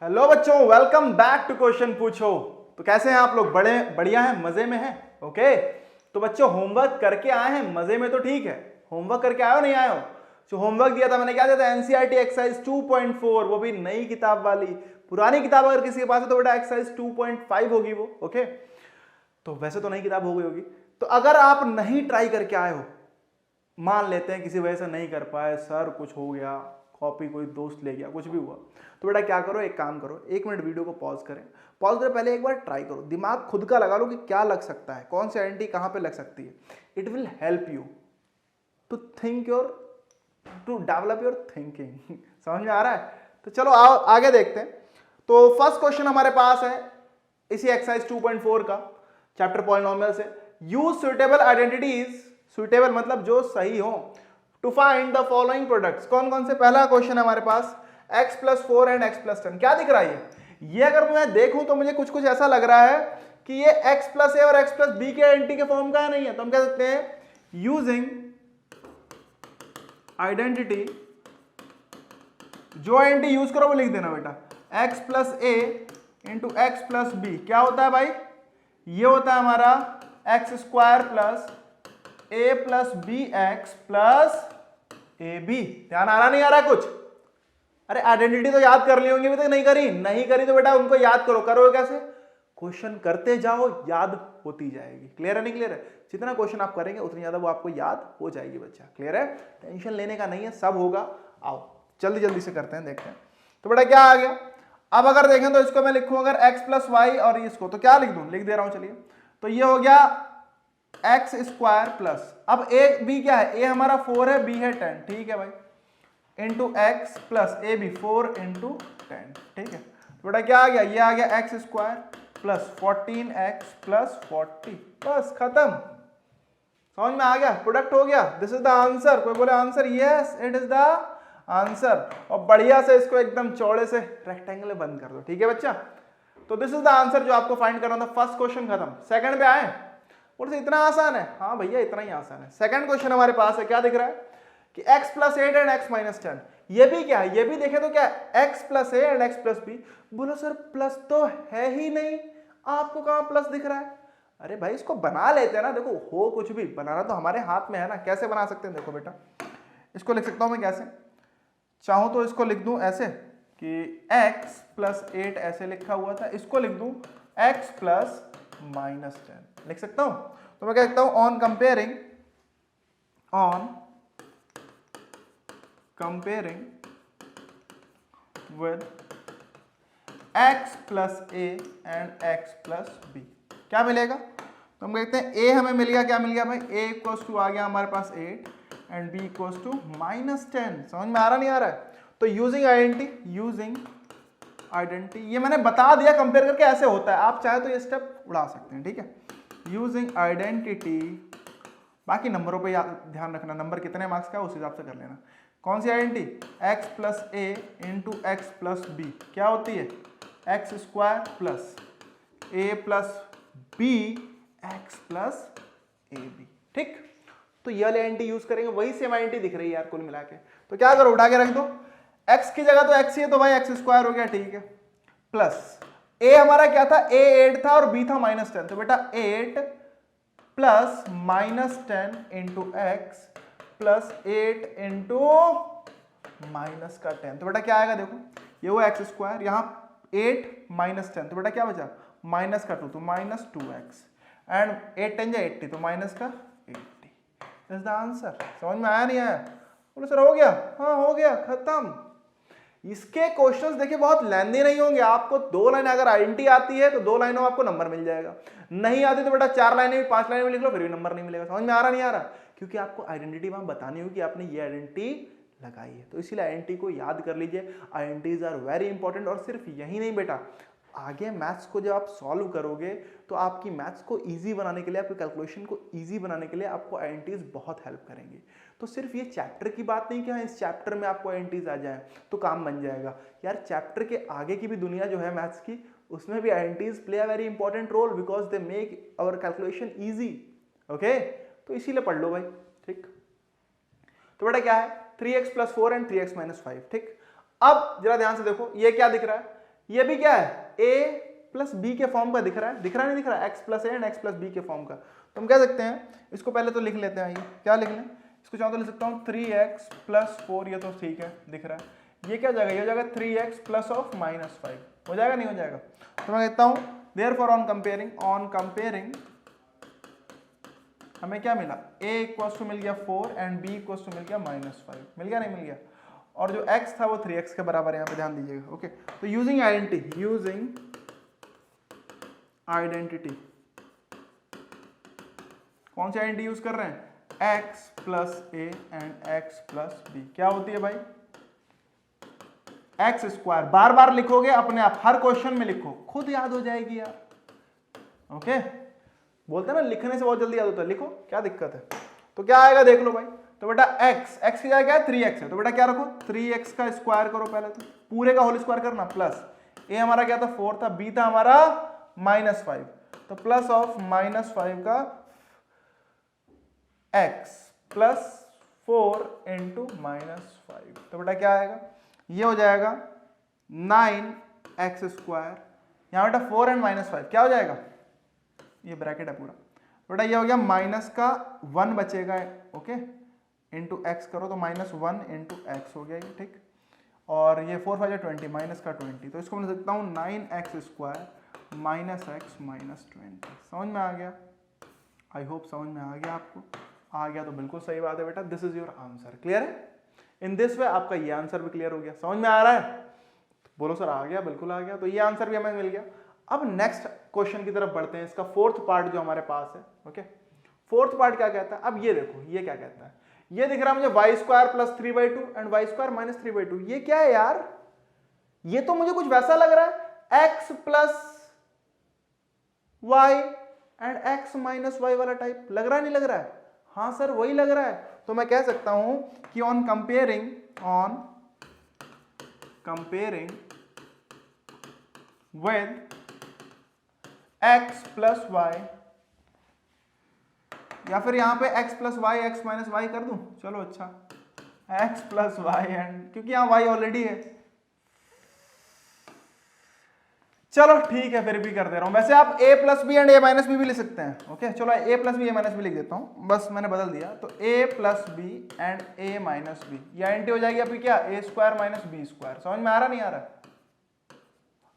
Hello बच्चों, welcome back to question पूछो। तो कैसे हैं आप लोग? बड़े बढ़िया हैं, मजे में हैं? ओके। तो बच्चों होमवर्क करके आए हैं, मजे में तो ठीक है। होमवर्क करके आए हो नहीं आए हो? जो होमवर्क दिया था मैंने, क्या दिया था? एनसीईआरटी एक्सरसाइज 2.4, वो भी नई किताब वाली। पुरानी किताब अगर किसी के पास है तो बेटा एक्सरसाइज 2.5 होगी वो। ओके, तो वैसे तो नई किताब हो गई होगी। तो अगर आप नहीं ट्राई करके आए हो, मान लेते हैं किसी वजह से नहीं कर पाए, सर कुछ हो गया, कॉपी कोई दोस्त ले गया, कुछ भी हुआ, तो बेटा क्या करो, एक काम करो, 1 मिनट वीडियो को पॉज करें। पॉज करें पहले एक बार ट्राई करो, दिमाग खुद का लगा लो कि क्या लग सकता है, कौन सी आइडेंटिटी कहां पे लग सकती है। It will help you to think your, to develop your thinking. समझ में आ रहा है? तो चलो आओ आगे देखते हैं। तो फर्स्ट क्वेश्चन हमारे पास है इसी एक्सरसाइज 2.4 का, चैप्टर पॉलिनोमियल से। यूज सुइटेबल आइडेंटिटीज, सुइटेबल मतलब जो सही हो, to find the following products. कौन कौन से? पहला क्वेश्चन हमारे पास x+4 एंड x+10। क्या दिख रहा है ये अगर मैं देखूं तो मुझे कुछ कुछ ऐसा लग रहा है कि ये x+a और x+b के आइडेंटिटी के फॉर्म का नहीं है। तो हम कह सकते हैं यूजिंग आइडेंटिटी, जो आइडेंटिटी यूज करो वो लिख देना बेटा, x+a इंटू x+b। क्या होता है भाई? ये होता है हमारा x² plus a plus B X plus A B. ध्यान आ रहा नहीं आ रहा कुछ? अरे आइडेंटिटी तो याद कर ली होंगी, अभी तक नहीं करी? नहीं करी तो बेटा उनको याद करो। करो कैसे? क्वेश्चन करते जाओ, याद होती जाएगी। क्लियर है नहीं क्लियर है? जितना क्वेश्चन आप करेंगे उतनी ज्यादा वो आपको याद हो जाएगी बच्चा। क्लियर है? टेंशन लेने का नहीं है, सब होगा। आओ जल्दी जल्दी से करते हैं, देखते हैं। तो बेटा क्या आ गया? अब अगर देखें तो इसको मैं लिखूं अगर x+y और इसको, तो क्या लिख दूं? लिख दे रहा हूं, चलिए। तो ये हो गया x² प्लस, अब a b क्या है? a हमारा 4 है, b है 10, ठीक है भाई, into x plus A B 4 into 10, ठीक है। तो बेटा क्या आ गया? ये आ गया x² प्लस 14x प्लस 40, बस खत्म। समझ में आ गया? प्रोडक्ट हो गया। This is the answer. कोई बोले answer? Yes it is the answer. और बढ़िया से इसको एकदम चौड़े से रेक्टेंगल में बंद कर दो, ठीक है बच्चा। तो दिस इज द आंसर जो आपको फाइंड करना था। फर्स्ट क्वेश्चन खत्म। सेकंड पे आए, बोले इतना आसान है? हाँ भैया इतना ही आसान है। सेकंड क्वेश्चन हमारे पास है, क्या दिख रहा है कि x+8 एंड x-10। ये भी क्या है? ये भी देखें तो क्या है? x+a and x+b। बोलो सर प्लस तो है ही नहीं, आपको कहां प्लस दिख रहा है? अरे भाई इसको बना लेते हैं ना। देखो हो कुछ भी, बनाना तो हमारे हाथ में है ना। कैसे बना सकते हैं? देखो बेटा, इसको लिख सकता हूं मैं कैसे? चाहूं तो इसको लिख दूं ऐसे कि x+8 ऐसे लिखा हुआ था, इसको लिख दूं x+-10, लिख सकता हूं। तो मैं कह सकता हूं on comparing with x+a and x+b, क्या मिलेगा? तो हम कहते हैं a हमें मिल गया, क्या मिल गया भाई? a इक्वल्स टू आ गया हमारे पास 8 एंड b इक्वल्स टू -10। समझ में आ रहा नहीं आ रहा है? तो यूजिंग आइडेंटिटी, ये मैंने बता दिया कंपेयर करके ऐसे होता है। आप चाहे तो ये स्टेप उड़ा सकते हैं, ठीक है। यूजिंग आइडेंटिटी, बाकी नंबरों पे ध्यान रखना, नंबर कितने मार्क्स का उस हिसाब से कर लेना। कौन सी आइडेंटिटी? x+a इंटू x+b क्या होती है? x² plus a plus B x+ab, ठीक। तो ये वाली आइडेंटिटी यूज करेंगे, वही सेम आइडेंटिटी दिख रही है यार कुल मिला के। तो क्या करो, उठा के रख दो। x की जगह तो x ही है, तो भाई x² हो गया, ठीक है। प्लस a हमारा क्या था? a 8 था और b था -10, तो बेटा 8 plus -10 into X plus 8 into -10, तो बेटा क्या आएगा? देखो ये वो x², यहाँ 8 -10, तो बेटा क्या बचा? -2, तो -2x एंड 8 10 80, तो -80। This is the answer. समझ में आया नहीं आया? बोलो सर हो गया? हाँ हो गया, खत्म। इसके क्वेश्चंस देखिए बहुत लेंदी नहीं होंगे। आपको 2 लाइन अगर आइडेंटिटी आती है तो 2 लाइनों में आपको नंबर मिल जाएगा, नहीं आती तो बेटा 4 लाइनें भी 5 लाइनें में लिख लो, फिर भी नंबर नहीं मिलेगा। समझ में आ रहा नहीं आ रहा? क्योंकि आपको आइडेंटिटी वहां बतानी होगी कि आपने ये आइडेंटिटी लगाई है। तो इसीलिए आइडेंटिटी को याद कर लीजिए। Identities are very important. और सिर्फ यही नहीं बेटा, आगे मैथ्स को जब आप सॉल्व करोगे तो आपकी मैथ्स को इजी बनाने के लिए, आपकी कैलकुलेशन को इजी बनाने के लिए आपको आइडेंटिटीज बहुत हेल्प करेंगे। तो सिर्फ ये चैप्टर की बात नहीं कि हाँ इस चैप्टर में आपको आइडेंटिटीज आ जाए तो काम बन जाएगा यार। चैप्टर के आगे की भी दुनिया जो है मैथ्स की, उसमें भी identities play a very important role because they make our calculation easy. Okay, तो इसीलिए पढ़ लो भाई, ठीक। तो बेटा क्या है? 3x + 4 एंड 3x - 5, ठीक। अब जरा ध्यान से देखो, ये क्या दिख रहा है? ये भी क्या है, a प्लस बी के फॉर्म का दिख रहा है, नहीं दिख रहा है, X plus A and X plus B के फॉर्म का। तो हम कह सकते हैं इसको पहले तो लिख लेते हैं, ये क्या लिख लें, इसको चाहो तो लिख सकता हूँ 3x प्लस 4, ये तो ठीक है दिख रहा है। ये क्या हो जाएगा, ये हो जाएगा 3x प्लस ऑफ -5, हो जाएगा नहीं हो जाएगा। तो मैं कहता हूँ देयरफॉर ऑन कंपेयरिंग हमें क्या मिला, a इक्वल्स टू मिल गया 4 एंड b इक्वल्स टू मिल गया -5, मिल गया नहीं मिल गया, और जो x था वो 3x के बराबर, यहाँ पे ध्यान दीजिएगा। ओके, तो यूजिंग आइडेंटिटी कौन सी आइडेंटिटी यूज कर रहे हैं, x plus A and x plus B, क्या होती है भाई, एक्स स्क्वायर। बार बार लिखोगे अपने आप, हर क्वेश्चन में लिखो, खुद याद हो जाएगी यार। ओके, बोलते हैं ना लिखने से बहुत जल्दी याद होता है, लिखो, क्या दिक्कत है। तो क्या आएगा देख लो भाई, तो बेटा x की जगह क्या है 3x है, तो बेटा क्या रखो 3x का स्क्वायर करो पहले, तो पूरे का होल स्क्वायर करना, प्लस a हमारा क्या था 4 था, b था हमारा -5, तो प्लस ऑफ -5 का x प्लस 4 इंटू -5, तो बेटा क्या आएगा, ये हो जाएगा 9x स्क्वायर, यहाँ बेटा 4 एंड -5 क्या हो जाएगा, ये ब्रैकेट है पूरा, बेटा ये हो गया माइनस का 1 बचेगा, ओके, इंटू एक्स करो तो -1 इंटू एक्स हो गया ये, ठीक, और ये 4 5 20 माइनस का 20, तो इसको मैं लिख सकता हूँ 9x स्क्वायर -x -20। समझ में आ गया, आई होप समझ में आ गया आपको, आ गया तो बिल्कुल सही बात है बेटा, this is your answer. Clear है, इन दिस वे आपका ये आंसर भी क्लियर हो गया, समझ में आ रहा है, बोलो सर आ गया, बिल्कुल आ गया, तो ये आंसर भी हमें मिल गया। अब नेक्स्ट क्वेश्चन की तरफ बढ़ते हैं, इसका फोर्थ पार्ट जो हमारे पास है। ओके, फोर्थ पार्ट क्या कहता है, अब ये देखो, ये क्या कहता है, ये दिख रहा है मुझे y square plus 3/2 and y square minus 3/2, ये क्या है यार, ये तो मुझे कुछ वैसा लग रहा है x plus y and x minus y वाला टाइप, लग रहा है नहीं लग रहा है, हाँ सर वही लग रहा है। तो मैं कह सकता हूं कि on comparing with x plus y, या फिर यहां पे x plus y x minus y कर दूं, चलो अच्छा x प्लस y एंड, क्योंकि यहां y ऑलरेडी है, चलो ठीक है फिर भी कर दे रहा हूं। वैसे आप a plus B and a minus B भी लिख सकते हैं। ओके, चलो a plus B a minus B लिख देता हूं, बस मैंने बदल दिया, तो a plus B and a minus B, ये आइडेंटिटी हो जाएगी आपकी क्या, a square minus B square. समझ में आ रहा नहीं आ रहा,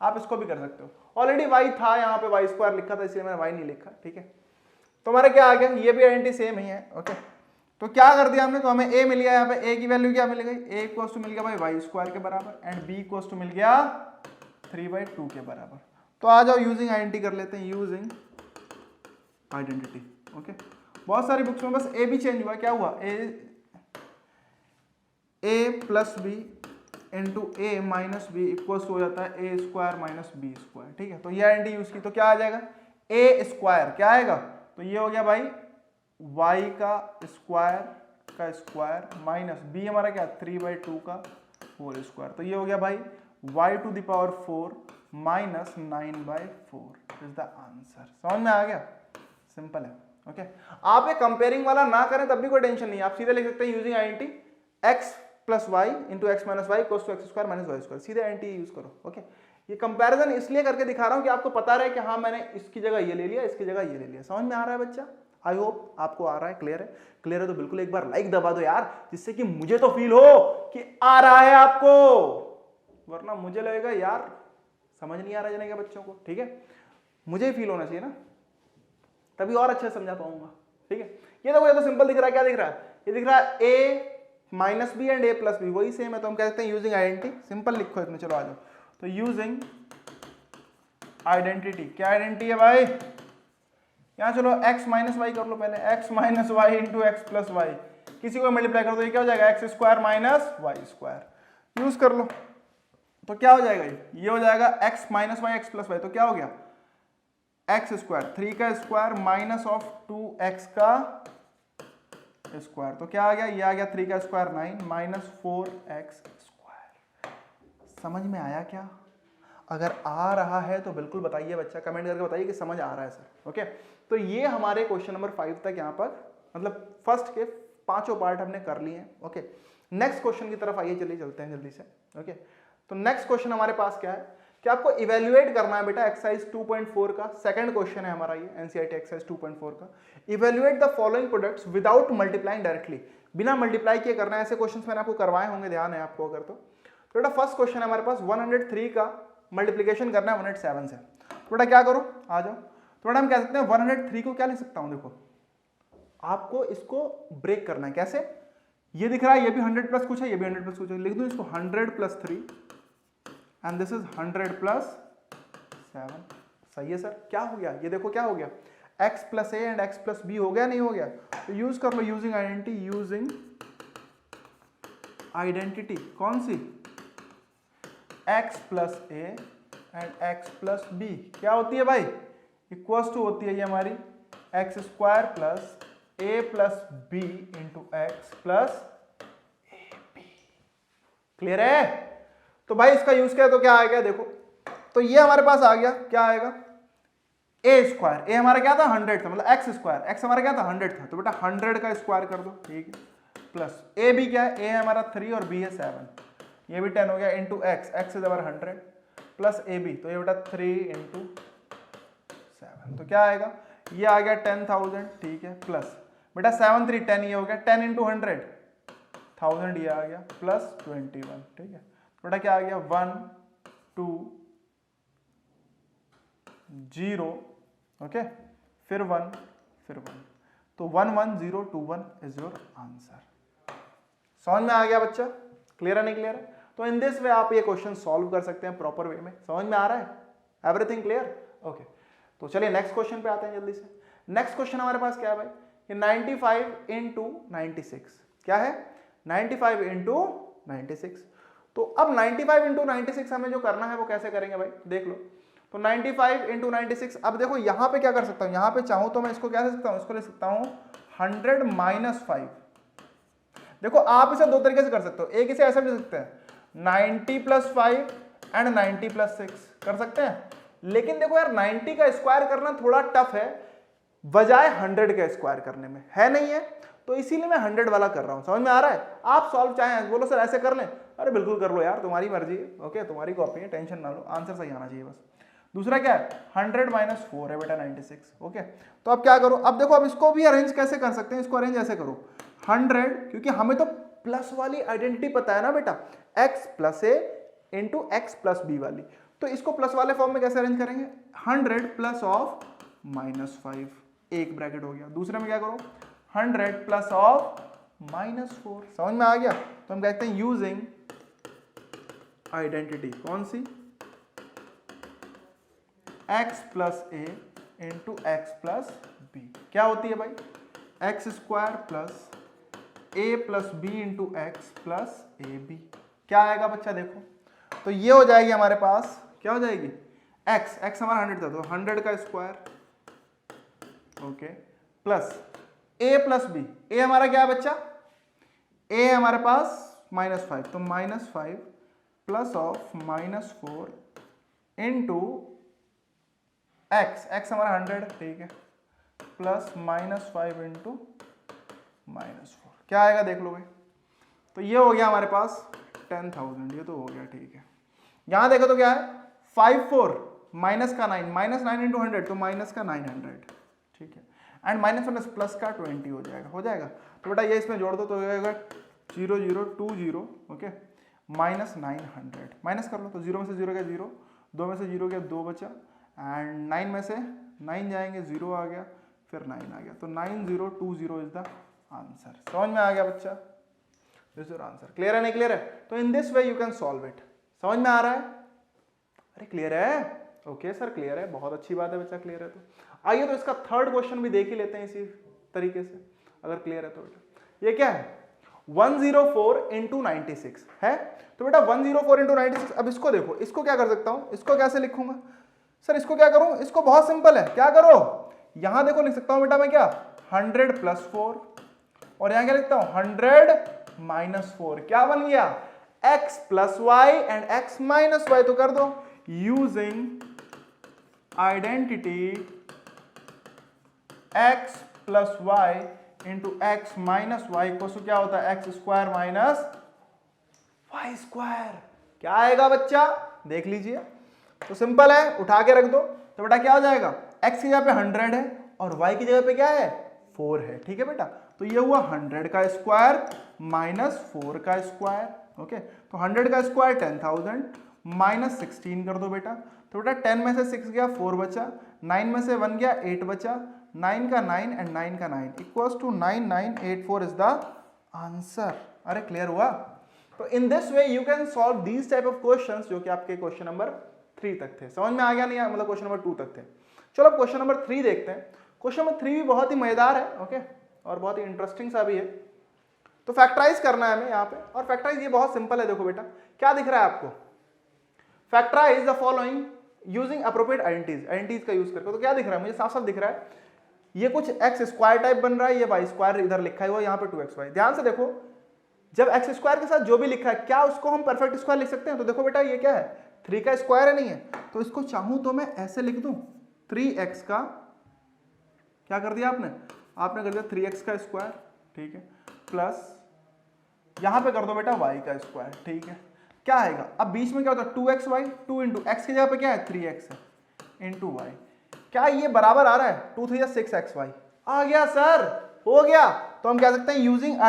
आप इसको भी कर सकते हो, ऑलरेडी y था यहाँ पे, y स्क्वायर लिखा था इसलिए मैंने y नहीं लिखा, ठीक है। तो हमारा क्या आ गया, ये भी आइडेंटिटी सेम ही है। ओके, तो क्या कर दिया हमने, तो हमें a मिल गया, यहाँ पे a की वैल्यू क्या मिल गई, a इक्वल्स टू मिल गया भाई y स्क्वायर के बराबर एंड b इक्वल्स टू मिल गया 3/2 के बराबर। तो आ जाओ यूजिंग आइडेंटिटी कर लेते हैं, यूजिंग आइडेंटिटी। ओके, बहुत सारी बुक्स में बस a भी चेंज हुआ, क्या हुआ, a plus B into a minus B equals हो जाता है a square minus B square, ठीक है। तो ये आइडेंटिटी यूज की, तो क्या आ जाएगा, a स्क्वायर क्या आएगा, तो ये हो गया भाई y का स्क्वायर माइनस b हमारा क्या 3/2 का होल स्क्वायर, तो ये हो गया भाई y to the power 4 minus 9/4 is the answer. समझ में आ गया, सिंपल है। ओके, आप ये कंपेयरिंग वाला ना करें तब भी कोई टेंशन नहीं, आप सीधे लिख सकते हैं using identity x plus Y into X minus Y equals to X square minus Y square, सीधे आइडेंटिटी यूज करो। ओके, ये कंपैरिजन इसलिए करके दिखा रहा हूं कि आपको पता रहे कि हाँ मैंने इसकी जगह ये ले लिया, इसकी जगह ये ले लिया। समझ में आ रहा है बच्चा, आई होप आपको आ रहा है, क्लियर है। क्लियर है तो बिल्कुल एक बार लाइक दबा दो यार, जिससे कि मुझे तो फील हो कि आ रहा है आपको, वरना मुझे लगेगा यार समझ नहीं आ रहा जाने का बच्चों को, ठीक है। मुझे ही फील होना चाहिए ना, तभी और अच्छे से समझा पाऊंगा, ठीक है। ये देखो, ये तो सिंपल दिख रहा है, क्या दिख रहा है, ये दिख रहा है a minus B and a plus B, वही सेम है, तो हम कह सकते हैं यूजिंग आइडेंटिटी। सिंपल लिखो इसमें, चलो आ जाओ, तो यूजिंग आइडेंटिटी, क्या आइडेंटिटी है भाई, यहां चलो x माइनस वाई कर लो पहले, x minus Y into X plus Y, किसी को मल्टीप्लाई कर दो, ये क्या हो जाएगा, X square minus Y square, use कर लो, तो क्या हो जाएगा, ये हो जाएगा x minus Y X plus Y, तो क्या हो गया, एक्स स्क्वायर 3 का स्क्वायर माइनस ऑफ 2x का स्क्वायर, तो क्या आ गया, ये आ गया 3 का स्क्वायर 9 माइनस 4x स्क्वायर। समझ में आया क्या, अगर आ रहा है तो बिल्कुल बताइए बच्चा, कमेंट करके बताइए कि समझ आ रहा है सर। ओके, तो ये हमारे क्वेश्चन नंबर 5 तक यहाँ पर, मतलब फर्स्ट के 5 पार्ट हमने कर लिए हैं। ओके, नेक्स्ट क्वेश्चन की तरफ आइए, चलिए चलते हैं जल्दी से। ओके, तो नेक्स्ट क्वेश्चन हमारे पास क्या है, कि आपको इवेल्युएट करना है बेटा एक्सरसाइज 2.4 का सेकंड क्वेश्चन है हमारा ये एनसीईआरटी एक्सरसाइज 2.4 का। Evaluate the following products without multiplying directly, बिना मल्टीप्लाई किए करना है। ऐसे क्वेश्चंस मैंने आपको करवाए होंगे, ध्यान है आपको अगर तो बेटा फर्स्ट क्वेश्चन है हमारे पास 103 का मल्टीप्लीकेशन करना है 107 से। तो बेटा क्या करो, आ जाओ। तो बेटा हम कह सकते हैं 103 को क्या लिख सकता हूं, देखो आपको इसको ब्रेक करना है। कैसे, ये दिख रहा है ये भी 100 प्लस कुछ है, ये भी 100 प्लस कुछ है, लिख दूं इसको 100 plus 3 and this is 100 plus 7। सही है सर, क्या हो गया, ये देखो क्या हो गया, x plus A and x plus B हो गया, नहीं हो गया? तो यूज कर लो यूजिंग आइडेंटिटी, यूजिंग आइडेंटिटी कौन सी, x plus A and x plus B क्या होती है भाई, इक्वल्स टू होती है ये हमारी X square plus A plus B into X plus A B. Clear है? तो भाई इसका यूज किया तो क्या आएगा, देखो तो ये हमारे पास आ गया, क्या आएगा, ए स्क्वायर, ए हमारा क्या था 100 था, मतलब एक्स स्क्वायर, एक्स हमारा क्या था 100 था, तो बेटा 100 का स्क्वायर कर दो, ठीक है, प्लस ए बी क्या है, ए है हमारा 3 और बी है 7, ये भी 10 हो गया, into X, X is our 100 plus A B, तो ये बेटा 3 इंटू 7, तो क्या आएगा, ये आ गया 10,000, ठीक है, प्लस बेटा 7 3 10, ये हो गया 10 इंटू 100 1000, ये आ गया प्लस 21, ठीक है, बेटा क्या आ गया 1 2 0, ओके, फिर 1 फिर 1, तो 1 1 0 2 1 इज योर आंसर। समझ में आ गया बच्चा, क्लियर है नहीं क्लियर है? तो इन दिस वे आप ये क्वेश्चन सॉल्व कर सकते हैं प्रॉपर वे में। समझ में आ रहा है, एवरीथिंग क्लियर? ओके, तो चलिए नेक्स्ट क्वेश्चन पे आते हैं जल्दी से। नेक्स्ट क्वेश्चन हमारे पास क्या है भाई, ये 95 इंटू 96 क्या है, 95 इंटू 96। तो अब 95 इंटू 96 हमें जो करना है वो कैसे करेंगे भाई, देख लो। तो 95 इंटू 96, अब देखो यहां पे क्या कर सकता हूं, यहां पे चाहूं तो मैं इसको क्या ले सकता हूं, इसको ले सकता हूं 100 माइनस 5। देखो आप इसे दो तरीके से कर सकते हो, एक इसे ऐसा भी ले सकते हैं 90 प्लस 5 एंड 90 प्लस 6 कर सकते हैं, लेकिन देखो यार 90 का स्क्वायर करना थोड़ा टफ है बजाय 100 का स्क्वायर करने में, है नहीं है? तो इसीलिए मैं 100 वाला कर रहा हूं। समझ में आ रहा है? आप सॉल्व चाहें बोलो सर ऐसे कर लें, अरे बिल्कुल कर लो यार, तुम्हारी मर्जी है, ओके, तुम्हारी कॉपी है, टेंशन ना लो, आंसर सही आना चाहिए बस। दूसरा क्या है 100 माइनस 4 है बेटा 96, ओके। तो अब क्या करो, अब देखो अब इसको भी अरेंज कैसे कर सकते हैं, इसको अरेंज ऐसे करो 100, क्योंकि हमें तो प्लस वाली आइडेंटिटी पता है ना बेटा, x plus A into X plus B वाली, तो इसको प्लस वाले फॉर्म में कैसे अरेंज करेंगे, 100 प्लस ऑफ माइनस 5, एक ब्रैकेट हो गया। दूसरे में क्या करो 100 प्लस ऑफ माइनस 4। समझ में आ गया? तो हम कहते हैं यूजिंग आइडेंटिटी कौन सी, x plus A into X plus B क्या होती है भाई, X square plus A plus B into X plus A B. क्या आएगा बच्चा, देखो तो ये हो जाएगी हमारे पास, क्या हो जाएगी, x हमारा 100 था तो 100 का square, okay, plus a plus B, a हमारा क्या है बच्चा, a है हमारे पास -5, तो -5 प्लस ऑफ -4 इंटू x हमारा 100, ठीक है, प्लस -5 इंटू -4 क्या आएगा देख लो भाई, तो ये हो गया हमारे पास 10,000, ये तो हो गया, ठीक है। यहां देखो तो क्या है 5 4 माइनस का 9, -9 इंटू 100 तो माइनस का 900, ठीक है, एंड माइनस प्लस का 20 हो जाएगा, हो जाएगा। तो बेटा ये इसमें जोड़ दो तो हो जाएगा 0 0 2 0, ओके, माइनस 900 माइनस कर लो, तो 0 में से 0 गया 0, 2 में से 0 गया 2 बचा, एंड 9 में से 9 जाएंगे 0 आ गया, फिर 9 आ गया, तो 9020 इज द आंसर। समझ में आ गया बच्चा, दिस इज आंसर। क्लियर है नहीं क्लियर है? तो in this way you can solve it. समझ में आ रहा है? अरे क्लियर है? ओके सर क्लियर है, बहुत अच्छी बात है बच्चा, क्लियर है। तो आइए तो इसका थर्ड क्वेश्चन भी देख ही लेते हैं इसी तरीके से, अगर क्लियर है तो। बेटा ये क्या है 104 इंटू 96 है, तो बेटा 104 इंटू 96, अब इसको देखो, इसको क्या कर सकता हूं, इसको कैसे लिखूंगा सर, इसको क्या करूं, इसको बहुत सिंपल है, क्या करो यहां देखो लिख सकता हूं बेटा मैं क्या 100 प्लस 4, और यहां क्या लिखता हूं 100 माइनस 4, क्या बन गया x plus Y and x minus Y, तो कर दो using identity x plus Y into X minus Y को क्या होता है X square minus Y square. क्या आएगा बच्चा, देख लीजिए, तो सिंपल है, उठा के रख दो। तो बेटा क्या हो जाएगा, x की जगह पे 100 है और y की जगह पे क्या है 4 है। ठीक है बेटा, तो ये हुआ 100 का स्क्वायर माइनस 4 का स्क्वायर। ओके, तो 100 का स्क्वायर 10,000 माइनस 16 कर दो बेटा। तो बेटा 10 में से 6 गया 4 बचा, 9 में से 1 गया 8 बचा, 9 का 9 एंड 9 का 9 equals to 9984 is the answer. अरे क्लियर हुआ। तो in this way you can solve these type of questions जो कि आपके क्वेश्चन नंबर 3 तक थे। समझ में आ गया नहीं, मतलब क्वेश्चन नंबर 2 तक थे। चलो क्वेश्चन नंबर 3 देखते हैं। क्वेश्चन नंबर 3 भी बहुत ही मजेदार है, ओके, और बहुत ही इंटरेस्टिंग सा भी है। तो फैक्टराइज करना है हमें यहाँ पे, और फैक्टराइज ये बहुत सिंपल है। देखो बेटा क्या दिख रहा है आपको, factorise the following using appropriate identities का यूज करके। तो क्या दिख रहा है मुझे, साफ साफ दिख रहा है, ये कुछ एक्स स्क्वायर टाइप बन रहा है, ये वाई स्क्वायर इधर लिखा हुआ है, यहाँ पे 2xy। ध्यान से देखो, जब एक्स स्क्वायर के साथ जो भी लिखा है क्या उसको हम परफेक्ट स्क्वायर लिख सकते हैं? तो देखो बेटा ये क्या है, 3 का स्क्वायर है, नहीं है? तो इसको चाहूं तो मैं ऐसे लिख दूं, 3x का क्या कर दिया आपने कर दिया 3x का स्क्वायर, ठीक है, प्लस यहां पे कर दो बेटा y का स्क्वायर, ठीक है। क्या आएगा अब बीच में, क्या होता है 2xy, 2 इंटू एक्स की जगह पे क्या है 3x है इंटू वाई। क्या ये बराबर आ रहा है 2 3 6xy? आ गया सर, हो गया। तो हम कह सकते हैं यूजिंग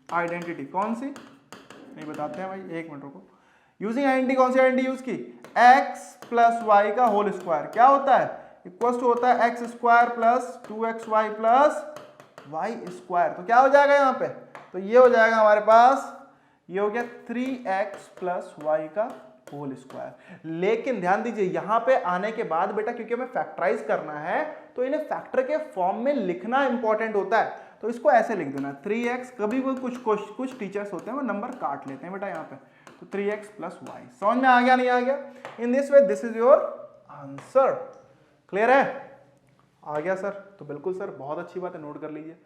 आइडेंटिटी कौन सी, नहीं बताते हैं भाई, एक मिनट रुको। यूजिंग आइडेंटिटी कौन सी आइडेंटिटी यूज की, x प्लस वाई का होल स्क्वायर क्या होता है, इक्वल टू होता है x square plus 2xy plus Y square. तो क्या हो जाएगा यहाँ पे, तो ये हो जाएगा हमारे पास, ये हो गया 3x प्लस वाई का होल स्क्वायर। लेकिन ध्यान दीजिए यहां पे आने के बाद बेटा, क्योंकि हमें फैक्टराइज करना है तो इन्हें फैक्टर के फॉर्म में लिखना इंपॉर्टेंट होता है। तो इसको ऐसे लिख देना 3x, कभी कोई कुछ टीचर्स होते हैं वो नंबर काट लेते हैं बेटा यहाँ पे, तो 3x प्लस वाई। समझ में आ गया नहीं आ गया? इन this way this is your answer. Clear है? आ गया सर? तो बिल्कुल सर, बहुत अच्छी बात है, नोट कर लीजिए।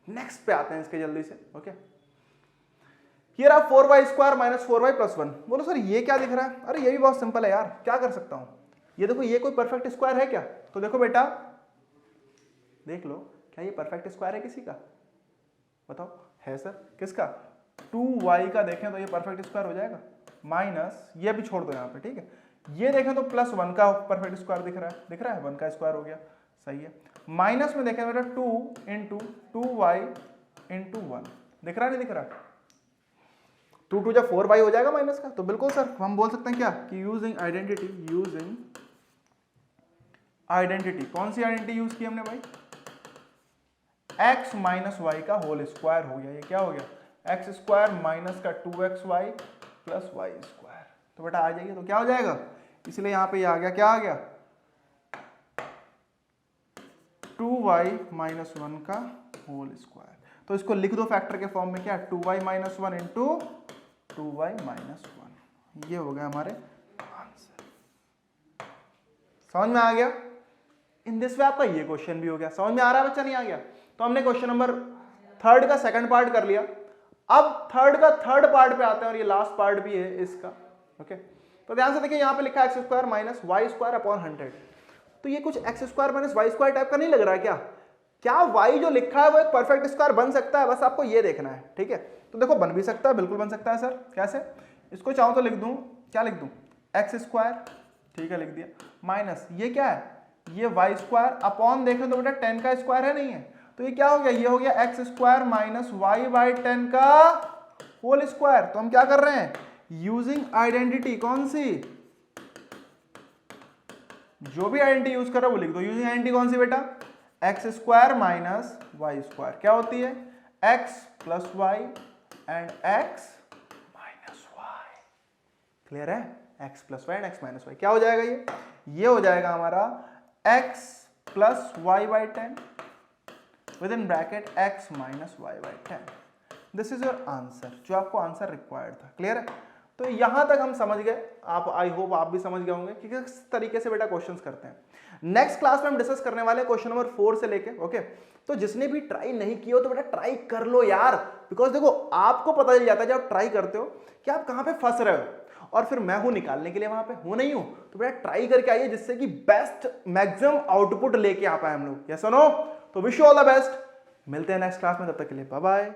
नेक्स्ट पे आते हैं इसके जल्दी से। ओके, हियर आप 4y square minus 4y plus 1। बोलो सर ये क्या दिख रहा है? अरे ये भी बहुत सिंपल है यार, क्या कर सकता हूं, ये देखो ये कोई परफेक्ट स्क्वायर है क्या? तो देखो बेटा देख लो, क्या ये परफेक्ट स्क्वायर है किसी का? बताओ, है सर? किसका? 2y का देखें तो ये परफेक्ट स्क्वायर हो जाएगा, माइनस ये भी छोड़ दो यहाँ पे, ठीक है। ये देखें तो प्लस 1 का परफेक्ट स्क्वायर दिख रहा है 1 का स्क्वायर हो गया, सही है। माइनस में देखें बेटा 2 इंटू 2y इंटू 1, दिख रहा नहीं दिख रहा? 2 2 जब 4y हो जाएगा माइनस का। तो बिल्कुल सर हम बोल सकते हैं क्या कि यूजिंग आइडेंटिटी कौन सी आइडेंटिटी यूज की हमने भाई, x माइनस वाई का होल स्क्वायर हो गया। ये क्या हो गया, एक्स स्क्वायर माइनस का 2xy प्लस वाई स्क्वायर। तो बेटा आ जाइए, तो क्या हो जाएगा, इसलिए यहां पे ये आ गया, क्या आ गया 2y माइनस 1 का होल स्क्वायर। तो इसको लिख दो फैक्टर के फॉर्म में, क्या 2y minus 1 into 2y minus 1। ये हो गया हमारे आंसर। समझ में आ गया? इन दिस वे आपका ये क्वेश्चन भी हो गया। समझ में आ रहा है बच्चा, नहीं आ गया? तो हमने क्वेश्चन नंबर 3 का सेकंड पार्ट कर लिया। अब 3 का थर्ड पार्ट पे आते हैं, और ये लास्ट पार्ट भी है इसका। ओके, तो ध्यान से देखिए, यहां पे लिखा है X square minus Y square upon 100। तो ये कुछ X square minus Y square type का नहीं लग रहा है क्या? क्या y जो लिखा है वो एक परफेक्ट स्क्वायर बन सकता है? बस आपको ये देखना है, ठीक है। तो देखो बन भी सकता है, बिल्कुल बन सकता है सर। कैसे? इसको चाहूं तो लिख दूं, क्या लिख दूं, एक्स स्क्वायर, ठीक है लिख दिया, माइनस ये क्या है, ये वाई स्क्वायर अपॉन देखें तो बेटा 10 का स्क्वायर है, नहीं है? तो ये क्या हो गया, ये हो गया X square minus Y by 10 का होल स्क्वायर। तो हम क्या कर रहे हैं, यूजिंग आइडेंटिटी कौन सी, जो भी आइडेंटिटी यूज कर रहा है वो लिख दो। यूजिंग आइडेंटिटी कौन सी बेटा, X square minus Y square क्या होती है, X plus Y and X minus Y. Clear है? X plus Y and X minus Y क्या हो जाएगा, ये हो जाएगा हमारा X plus Y by 10 with in bracket X minus Y by 10। This is your answer, जो आपको आंसर रिक्वायर्ड था। क्लियर है? तो यहां तक हम समझ गए, आप आई होप आप भी समझ गए होंगे कि किस तरीके से बेटा क्वेश्चंस करते हैं। नेक्स्ट क्लास में हम डिस्कस करने वाले हैं क्वेश्चन नंबर 4 से लेके। ओके, तो जिसने भी ट्राई नहीं किया हो तो बेटा ट्राई कर लो यार, बिकॉज देखो आपको पता चल जाता है जब आप ट्राई करते हो कि आप कहां पे फंस रहे हो, और फिर मैं हूं निकालने के लिए वहां पे, हूं नहीं हूं। तो बेटा ट्राई करके आइए, जिससे कि बेस्ट मैक्सिमम आउटपुट लेके आ पाए हम लोग। यस और नो? तो wish you all the best, मिलते हैं नेक्स्ट क्लास में, तब तक के लिए बाय बाय।